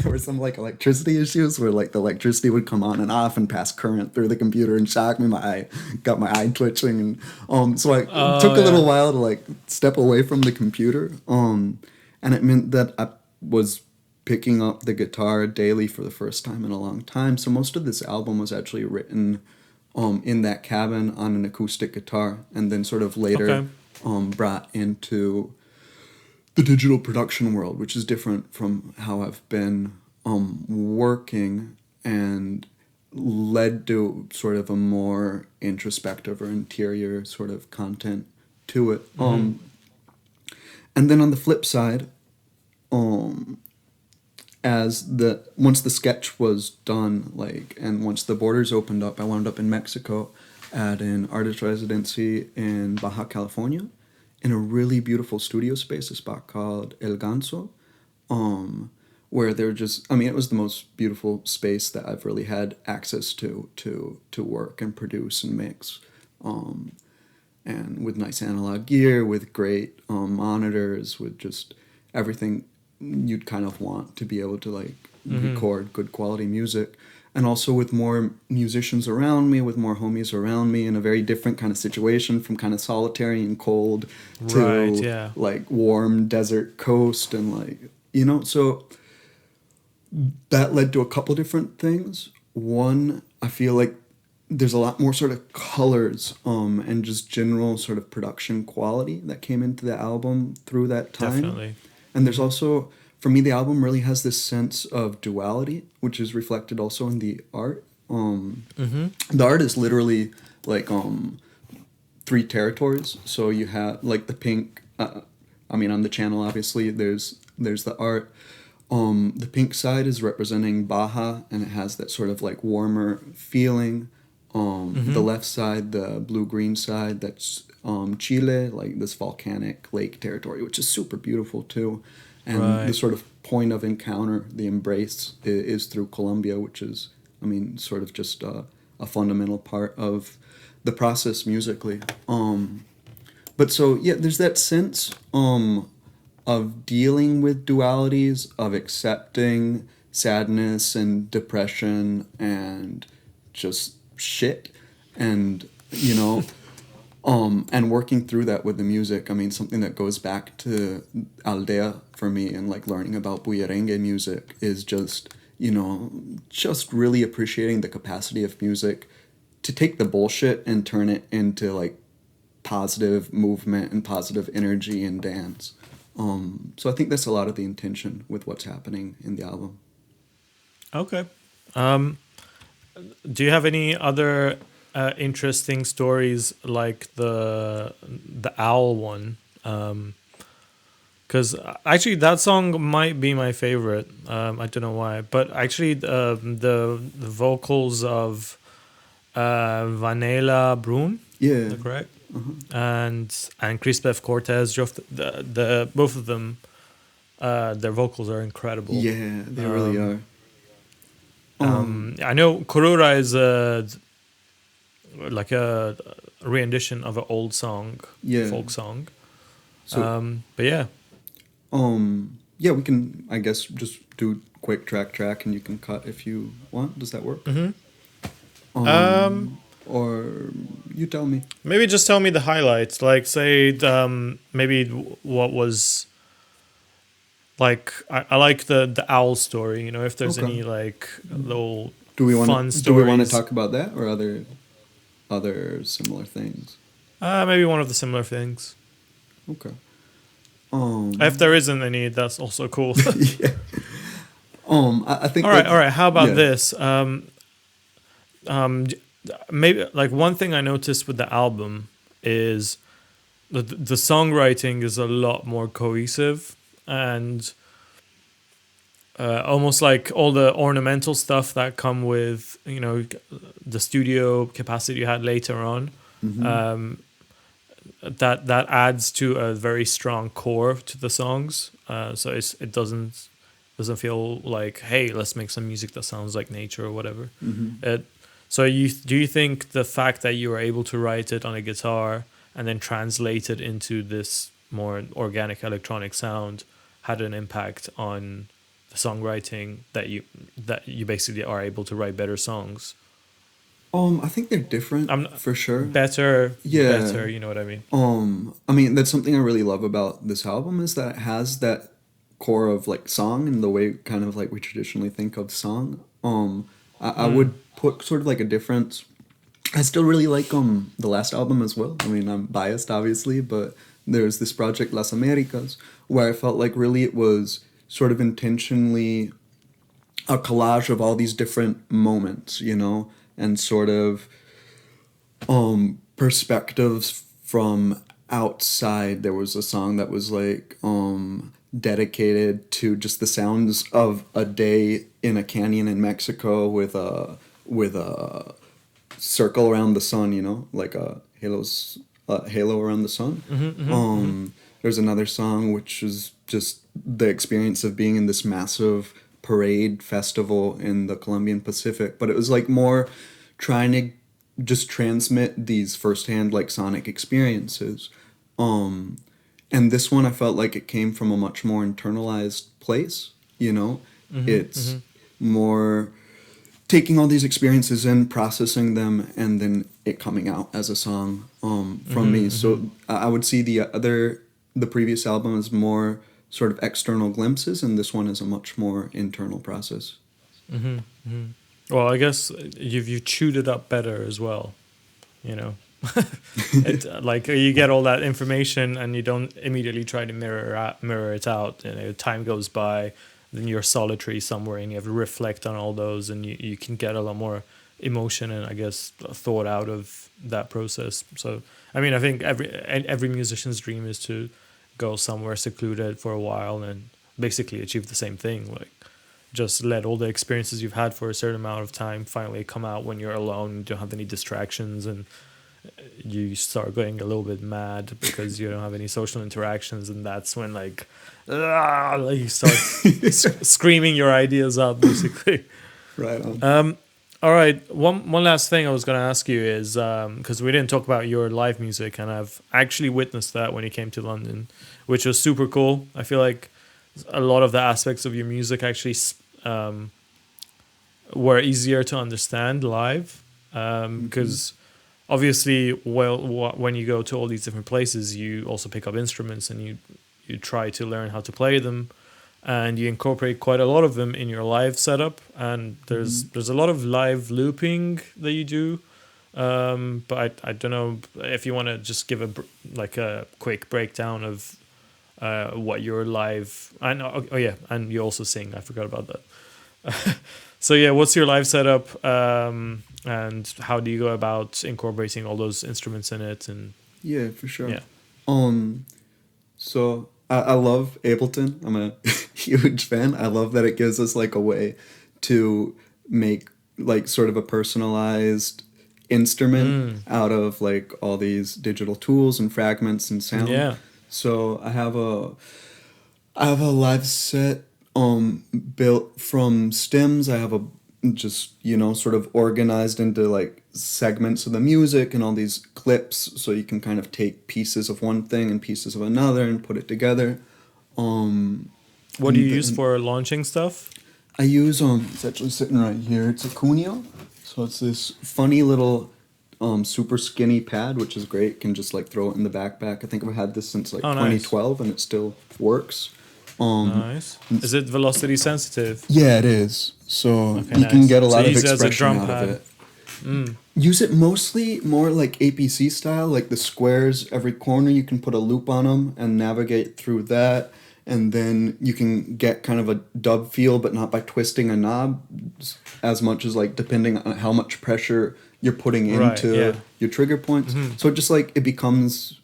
there were some like electricity issues where like the electricity would come on and off and pass current through the computer and shock me. Got my eye twitching, and so I it took a yeah. little while to like step away from the computer. And it meant that I was picking up the guitar daily for the first time in a long time. So most of this album was actually written in that cabin on an acoustic guitar, and then sort of later brought into the digital production world, which is different from how I've been working, and led to sort of a more introspective or interior sort of content to it. And then on the flip side, once the sketch was done, like, and once the borders opened up, I wound up in Mexico at an artist residency in Baja California, in a really beautiful studio space, a spot called El Ganso, where they're just, I mean, it was the most beautiful space that I've really had access to work and produce and mix. And with nice analog gear, with great monitors, with just everything you'd kind of want to be able to like record good quality music, and also with more musicians around me, with more homies around me, in a very different kind of situation, from kind of solitary and cold to like warm desert coast, and like, you know, so that led to a couple different things. One, I feel like there's a lot more sort of colors and just general sort of production quality that came into the album through that time. Definitely. And there's also, for me, the album really has this sense of duality, which is reflected also in the art. The art is literally like 3 territories. So you have like the pink, I mean, on the channel, obviously, there's the art. The pink side is representing Baja, and it has that sort of like warmer feeling. The left side, the blue-green side, that's Chile, like this volcanic lake territory, which is super beautiful too. And the sort of point of encounter, the embrace, is through Colombia, which is, I mean, sort of just a fundamental part of the process musically. But so, yeah, there's that sense of dealing with dualities, of accepting sadness and depression and just shit, and, you know, and working through that with the music. I mean, something that goes back to Aldea for me, and like learning about bullerengue music, is just, you know, just really appreciating the capacity of music to take the bullshit and turn it into like positive movement and positive energy and dance. So I think that's a lot of the intention with what's happening in the album. Okay. Do you have any other interesting stories like the owl one? Because actually that song might be my favorite. I don't know why, but actually the vocals of Vanela Brun, is that correct? And Crispev Cortez, the both of them, their vocals are incredible. Yeah, they really are. I know Kurura is like a rendition of an old song, folk song. So, but yeah. Yeah, we can, I guess, just do quick track, and you can cut if you want. Does that work? Or you tell me. Maybe just tell me the highlights. Like, say, maybe what was. Like, I like the owl story. You know, if there's any like little fun stories. Do we want to talk about that, or other similar things? Maybe one of the similar things. Okay. If there isn't any, that's also cool. Yeah. I think. All right. How about this? Maybe like one thing I noticed with the album is the songwriting is a lot more cohesive, and almost like all the ornamental stuff that come with, you know, the studio capacity you had later on. That adds to a very strong core to the songs. So it doesn't feel like, hey, let's make some music that sounds like nature or whatever. So do you think the fact that you were able to write it on a guitar and then translate it into this more organic electronic sound had an impact on the songwriting that you basically are able to write better songs? I think they're different for sure. Better, Yeah. better. You know what I mean? I mean, that's something I really love about this album is that it has that core of like song and the way kind of like we traditionally think of song. I would put sort of like a difference. I still really like the last album as well. I mean, I'm biased obviously, but there's this project Las Americas where I felt like really it was sort of intentionally a collage of all these different moments, you know, and sort of perspectives from outside. There was a song that was like dedicated to just the sounds of a day in a canyon in Mexico with a circle around the sun, you know, like a halo around the sun. There's another song which is just the experience of being in this massive parade festival in the Colombian Pacific, but it was like more trying to just transmit these firsthand like sonic experiences. And this one I felt like it came from a much more internalized place, you know. It's more taking all these experiences in, processing them, and then it coming out as a song from me. So I would see the previous album as more sort of external glimpses, and this one is a much more internal process. Well, I guess you chewed it up better as well, you know. Like you get all that information and you don't immediately try to mirror it out. You know, time goes by, then you're solitary somewhere and you have to reflect on all those, and you can get a lot more emotion and I guess thought out of that process. So I mean, I think every musician's dream is to go somewhere secluded for a while and basically achieve the same thing, like just let all the experiences you've had for a certain amount of time finally come out when you're alone and don't have any distractions, and you start going a little bit mad because you don't have any social interactions, and that's when like you start screaming your ideas out basically. Right on. All right, one last thing I was going to ask you is because we didn't talk about your live music, and I've actually witnessed that when you came to London, which was super cool. I feel like a lot of the aspects of your music actually were easier to understand live because obviously, when you go to all these different places, you also pick up instruments and you try to learn how to play them, and you incorporate quite a lot of them in your live setup. And there's a lot of live looping that you do, but I don't know if you want to just give a quick breakdown of what your live. And and you also sing. I forgot about that. So yeah, what's your live setup, and how do you go about incorporating all those instruments in it? And yeah, for sure. Yeah. So I love Ableton. I'm a huge fan. I love that it gives us like a way to make like sort of a personalized instrument out of like all these digital tools and fragments and sound. Yeah. So I have a live set built from stems. I have a just, you know, sort of organized into like segments of the music and all these clips, so you can kind of take pieces of one thing and pieces of another and put it together. What do you use for launching stuff? I use it's actually sitting right here. It's a Cuneo. So it's this funny little super skinny pad, which is great. Can just like throw it in the backpack. I think I've had this since like 2012 and it still works. Nice. Is it velocity sensitive? Yeah, it is. So you can get a lot of expression out of it. Use it mostly more like APC style, like the squares, every corner you can put a loop on them and navigate through that. And then you can get kind of a dub feel, but not by twisting a knob as much as like depending on how much pressure you're putting into your trigger points. So just like it becomes,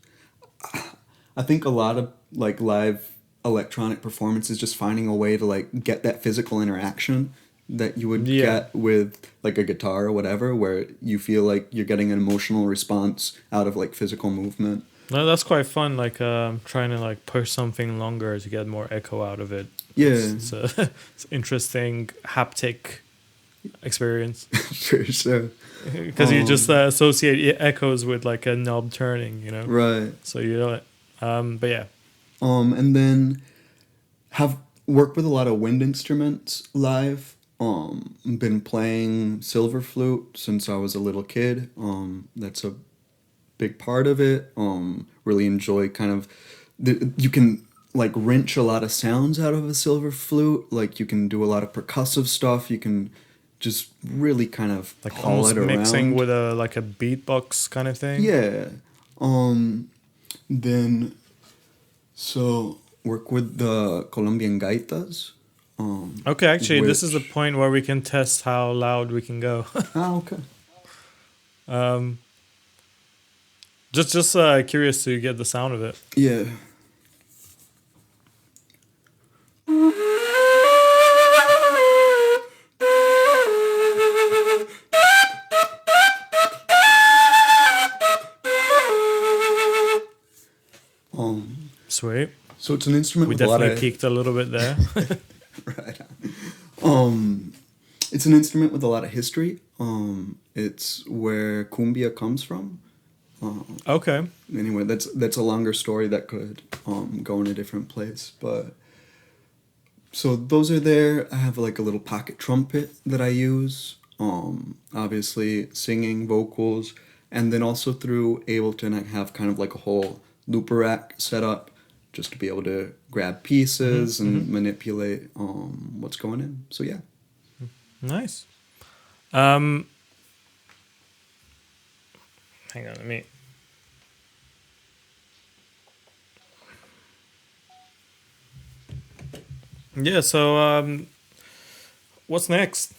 I think a lot of like live electronic performance is just finding a way to like get that physical interaction that you would get with like a guitar or whatever, where you feel like you're getting an emotional response out of like physical movement. No, that's quite fun. Like trying to like push something longer to get more echo out of it. Yeah, it's an interesting haptic experience. For sure. Because you just associate echoes with like a knob turning, you know. Right. So you know it. But yeah. And then work with a lot of wind instruments live. Been playing silver flute since I was a little kid. That's a big part of it. Really enjoy kind of you can like wrench a lot of sounds out of a silver flute. Like you can do a lot of percussive stuff. You can just really kind of Like haul almost it around. mixing with a like a beatbox kind of thing. Yeah. Then so work with the Colombian Gaitas. Okay, actually, this is the which- point where we can test how loud we can go. Okay. just curious to get the sound of it. Yeah. Sweet. So it's an instrument We with a lot definitely of peaked a little bit there. right. It's an instrument with a lot of history. It's where cumbia comes from. Okay. Anyway, that's a longer story that could go in a different place. But so those are there. I have like a little pocket trumpet that I use. Obviously singing, vocals, and then also through Ableton I have kind of like a whole looper rack set up just to be able to grab pieces and manipulate what's going in. So yeah. Nice. Hang on, let me. Yeah. So, what's next?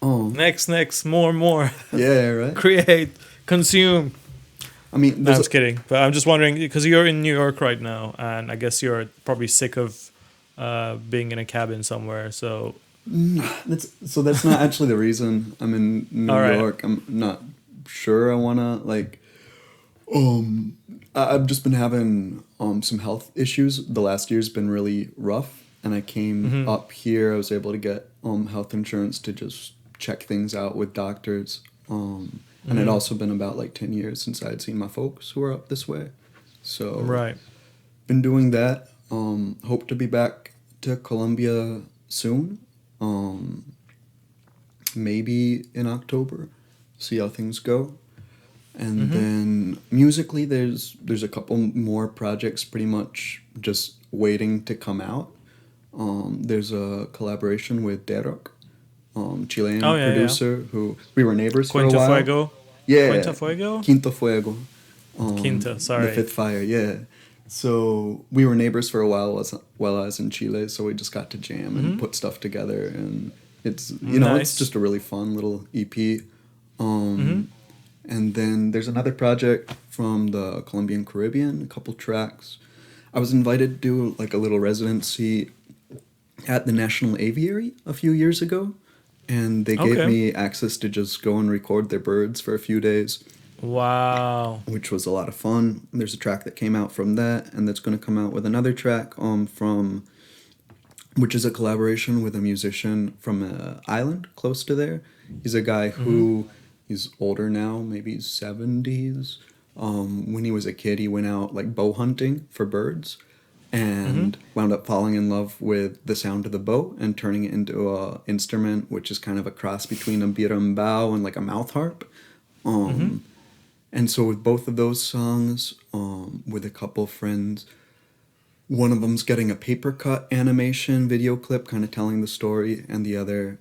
Next, more. Yeah, right. Create, consume. I mean, No, I'm just kidding. But I'm just wondering because you're in New York right now, and I guess you're probably sick of being in a cabin somewhere. So that's not actually the reason I'm in New York. I'm not sure I wanna like. I've just been having some health issues. The last year's been really rough, and I came up here. I was able to get health insurance to just check things out with doctors. And it'd also been about like 10 years since I had seen my folks who were up this way. So right. been doing that. Hope to be back to Colombia soon. Maybe in October. See how things go. And then musically there's a couple more projects pretty much just waiting to come out. There's a collaboration with Derok, Chilean producer who we were neighbors for a while. Fuego. Yeah. Quinta Fuego? Quinto Fuego. Quinta, sorry. The Fifth Fire, yeah. So we were neighbors for a while while I was in Chile, so we just got to jam and put stuff together, and it's it's just a really fun little EP. And then there's another project from the Colombian Caribbean, a couple tracks. I was invited to do like a little residency at the National Aviary a few years ago, and they gave me access to just go and record their birds for a few days. Wow. Which was a lot of fun. There's a track that came out from that, and that's going to come out with another track which is a collaboration with a musician from an island close to there. He's a guy who he's older now, maybe he's 70s. When he was a kid, he went out like bow hunting for birds and wound up falling in love with the sound of the bow and turning it into a instrument, which is kind of a cross between a birimbau and like a mouth harp. And so with both of those songs, with a couple friends, one of them's getting a paper cut animation video clip kind of telling the story, and the other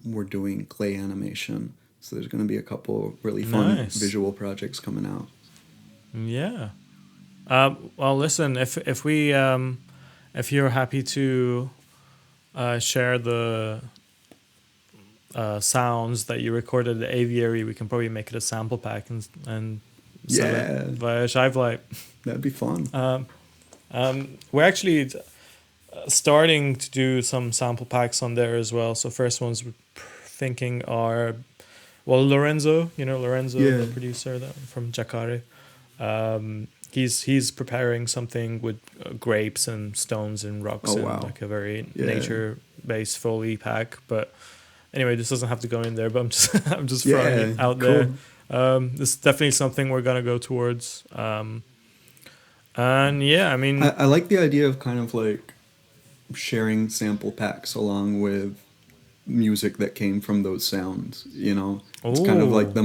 we're doing clay animation. So there's going to be a couple really fun visual projects coming out. Yeah. Well, listen, if you're happy to share the sounds that you recorded at the aviary, we can probably make it a sample pack and sell it via Shivelight. That'd be fun. We're actually starting to do some sample packs on there as well. So first ones we're thinking are, well, Lorenzo, the producer from Jacare. He's preparing something with grapes and stones and rocks like a very nature-based Foley pack. But anyway, this doesn't have to go in there. But I'm just throwing it out there. This is definitely something we're gonna go towards. And yeah, I mean, I like the idea of kind of like sharing sample packs along with music that came from those sounds, you know? It's kind of like the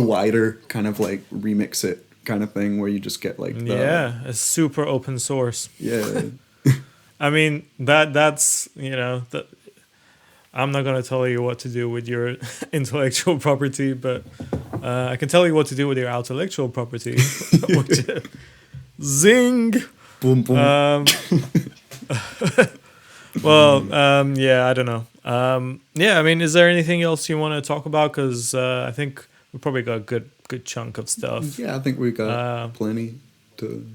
wider kind of like remix it kind of thing where you just get like yeah, it's super open source. yeah. I mean, that's, that I'm not going to tell you what to do with your intellectual property, but I can tell you what to do with your outtellectual property. Which, zing! Boom, boom. Yeah, I don't know. Yeah, I mean, is there anything else you want to talk about? Because I think we probably got a good chunk of stuff. Yeah, I think we got plenty to.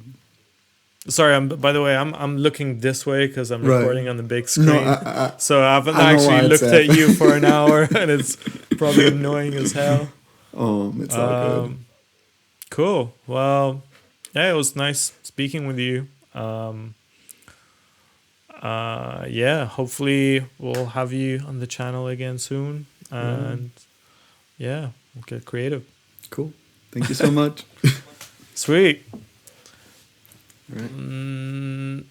Sorry, by the way, I'm looking this way because I'm Right. recording on the big screen. No, so I haven't I know why actually it's looked at you for an hour, and it's probably annoying as hell. It's all good. Cool. Well, yeah, it was nice speaking with you. Yeah, hopefully we'll have you on the channel again soon, and yeah, we'll get creative. Cool. Thank you so much. Sweet. All right.